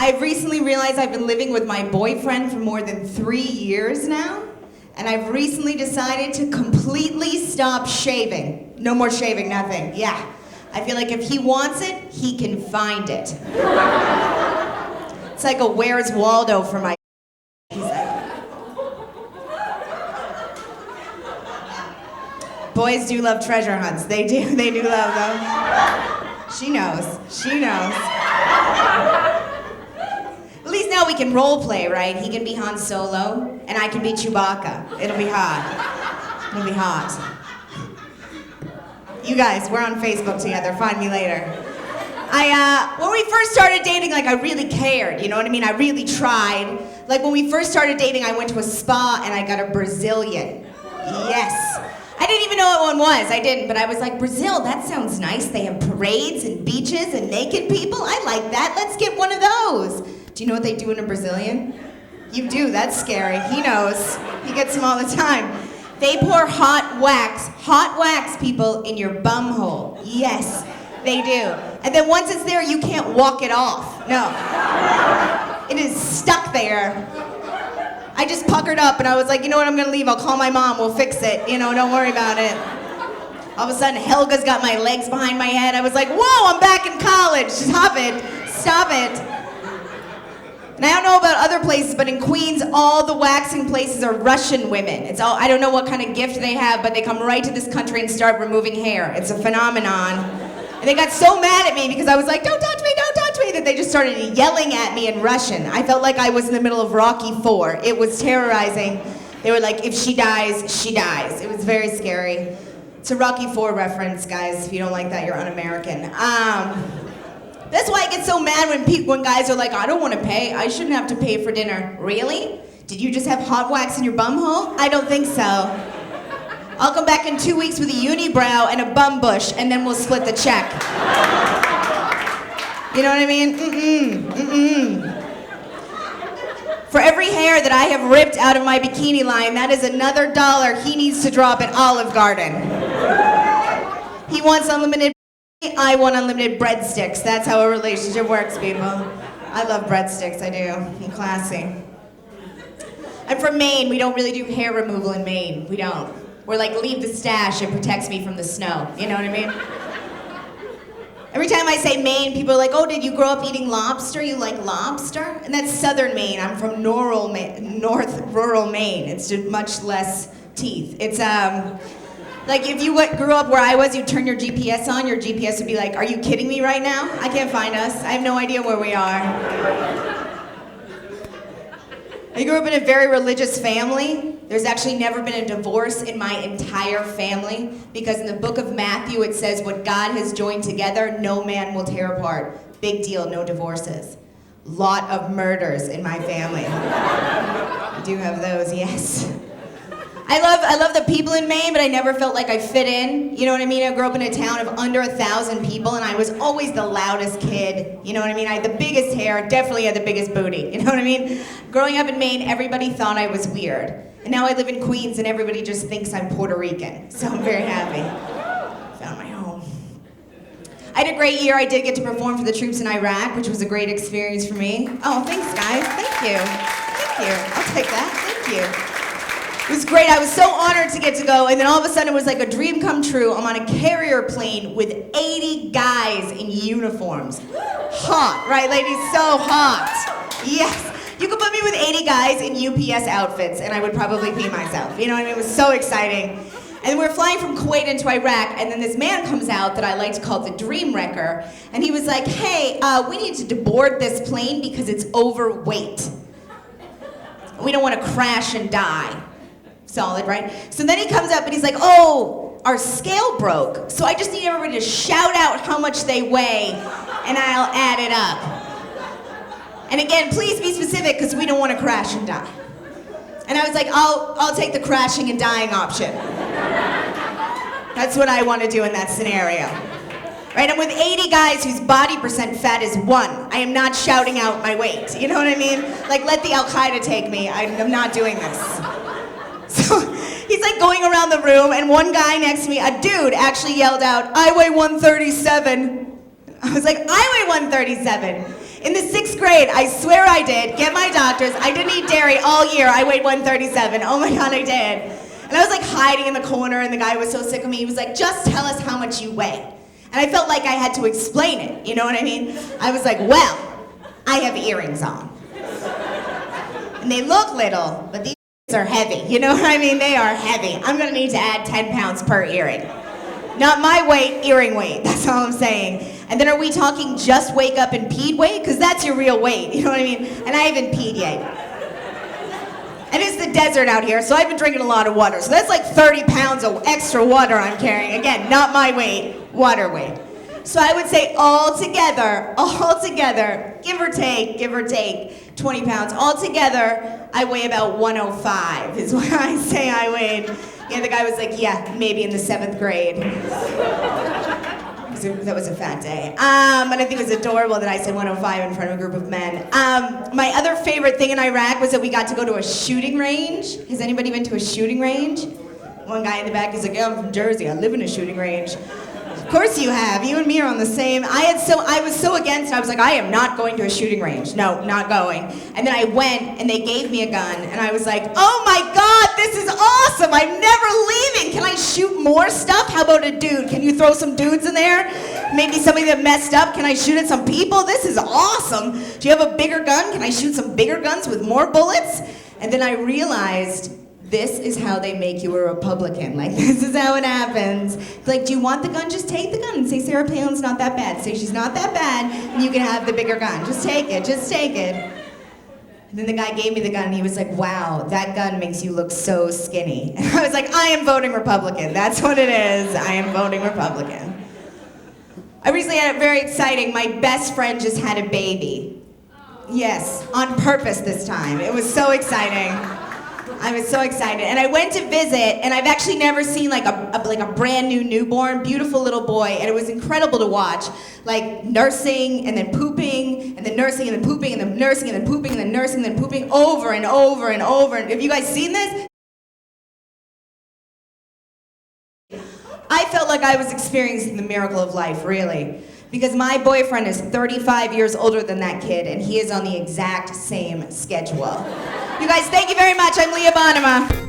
I've recently realized I've been living with my boyfriend for more than 3 years now, and I've recently decided to completely stop shaving. No more shaving, nothing. Yeah. I feel like if he wants it, he can find it. It's like a Where's Waldo for my He's like, boys do love treasure hunts. They do love them. She knows. At least now we can role play, right? He can be Han Solo, and I can be Chewbacca. It'll be hot. You guys, we're on Facebook together. Find me later. When we first started dating, like, I really cared, you know what I mean? I really tried. Like, when we first started dating, I went to a spa and I got a Brazilian. Yes. I didn't even know what one was. I didn't, but I was like, Brazil, that sounds nice. They have parades and beaches and naked people. I like that. Let's get one of those. Do you know what they do in a Brazilian? You do. That's scary. He knows. He gets them all the time. They pour hot wax, people, in your bum hole. Yes, they do. And then once it's there, you can't walk it off. No. It is stuck there. I just puckered up and I was like, you know what, I'm gonna leave. I'll call my mom, we'll fix it. You know, don't worry about it. All of a sudden, Helga's got my legs behind my head. I was like, whoa, I'm back in college. Stop it. And I don't know about other places, but in Queens, all the waxing places are Russian women. I don't know what kind of gift they have, but they come right to this country and start removing hair. It's a phenomenon. And they got so mad at me because I was like, don't touch me, that they just started yelling at me in Russian. I felt like I was in the middle of Rocky IV. It was terrorizing. They were like, if she dies, she dies. It was very scary. It's a Rocky IV reference, guys. If you don't like that, you're un-American. That's why I get so mad when guys are like, I don't want to pay. I shouldn't have to pay for dinner. Really? Did you just have hot wax in your bum hole? I don't think so. I'll come back in 2 weeks with a unibrow and a bum bush, and then we'll split the check. You know what I mean? For every hair that I have ripped out of my bikini line, that is another $1 he needs to drop at Olive Garden. He wants unlimited, I want unlimited breadsticks. That's how a relationship works, people. I love breadsticks, I do. I'm classy. I'm from Maine. We don't really do hair removal in Maine. We don't. We're like, leave the stash, it protects me from the snow. You know what I mean? Every time I say Maine, people are like, oh, did you grow up eating lobster? You like lobster? And that's southern Maine. I'm from North rural Maine. It's just much less teeth. It's, like if you grew up where I was, you'd turn your GPS on, your GPS would be like, are you kidding me right now? I can't find us. I have no idea where we are. I grew up in a very religious family. There's actually never been a divorce in my entire family because in the book of Matthew it says what God has joined together, no man will tear apart. Big deal, no divorces. Lot of murders in my family. We do have those, yes. I love the people in Maine, but I never felt like I fit in. You know what I mean? I grew up in a town of under 1,000 people, and I was always the loudest kid. You know what I mean? I had the biggest hair, definitely had the biggest booty. You know what I mean? Growing up in Maine, everybody thought I was weird. And now I live in Queens, and everybody just thinks I'm Puerto Rican. So I'm very happy. Found my home. I had a great year. I did get to perform for the troops in Iraq, which was a great experience for me. Oh, thanks, guys. Thank you. I'll take that. Thank you. It was great. I was so honored to get to go, and then all of a sudden it was like a dream come true. I'm on a carrier plane with 80 guys in uniforms. Hot, right, ladies? So hot. Yes. You could put me with 80 guys in UPS outfits, and I would probably pee myself. You know what I mean? It was so exciting. And we're flying from Kuwait into Iraq, and then this man comes out that I like to call the Dream Wrecker, and he was like, hey, we need to deboard this plane because it's overweight. We don't want to crash and die. Solid, right? So then he comes up and he's like, oh, our scale broke. So I just need everybody to shout out how much they weigh and I'll add it up. And again, please be specific because we don't want to crash and die. And I was like, I'll take the crashing and dying option. That's what I want to do in that scenario. Right? I'm with 80 guys whose body percent fat is 1. I am not shouting out my weight. You know what I mean? Like, let the Al-Qaeda take me. I'm not doing this. So he's like going around the room, and one guy next to me, a dude, actually yelled out, I weigh 137. I was like, I weigh 137. In the 6th grade, I swear I did, get my doctors. I didn't eat dairy all year. I weighed 137. Oh my God, I did. And I was like hiding in the corner, and the guy was so sick of me. He was like, just tell us how much you weigh. And I felt like I had to explain it, you know what I mean? I was like, well, I have earrings on. And they look little, but these are heavy, you know what I mean? They are heavy. I'm gonna need to add 10 pounds per earring. Not my weight, earring weight, that's all I'm saying. And then are we talking just wake up and peed weight? Because that's your real weight, you know what I mean? And I haven't peed yet. And it's the desert out here, so I've been drinking a lot of water. So that's like 30 pounds of extra water I'm carrying. Again, not my weight, water weight. So I would say all together, give or take 20 pounds. All together, I weigh about 105 is what I say I weighed. Yeah, the guy was like, yeah, maybe in the 7th grade. That was a fat day. But I think it was adorable that I said 105 in front of a group of men. My other favorite thing in Iraq was that we got to go to a shooting range. Has anybody been to a shooting range? One guy in the back is like, yeah, I'm from Jersey. I live in a shooting range. Of course you have. You and me are on the same. I was so against it. I was like, I am not going to a shooting range. No, not going. And then I went, and they gave me a gun, and I was like, oh my God, this is awesome. I'm never leaving. Can I shoot more stuff? How about a dude? Can you throw some dudes in there? Maybe somebody that messed up. Can I shoot at some people? This is awesome. Do you have a bigger gun? Can I shoot some bigger guns with more bullets? And then I realized, this is how they make you a Republican. Like, this is how it happens. Like, do you want the gun? Just take the gun and say Sarah Palin's not that bad. Say she's not that bad, and you can have the bigger gun. Just take it, just take it. And then the guy gave me the gun, and he was like, wow, that gun makes you look so skinny. And I was like, I am voting Republican. That's what it is. I am voting Republican. I recently had it very exciting. My best friend just had a baby. Yes, on purpose this time. It was so exciting. I was so excited, and I went to visit, and I've actually never seen like a brand new newborn, beautiful little boy, and it was incredible to watch, like nursing and then pooping, and then nursing and then pooping, and then nursing and then pooping, and then nursing and then pooping over and over and over. Have you guys seen this? I felt like I was experiencing the miracle of life, really. Because my boyfriend is 35 years older than that kid, and he is on the exact same schedule. You guys, thank you very much. I'm Leah Bonnema.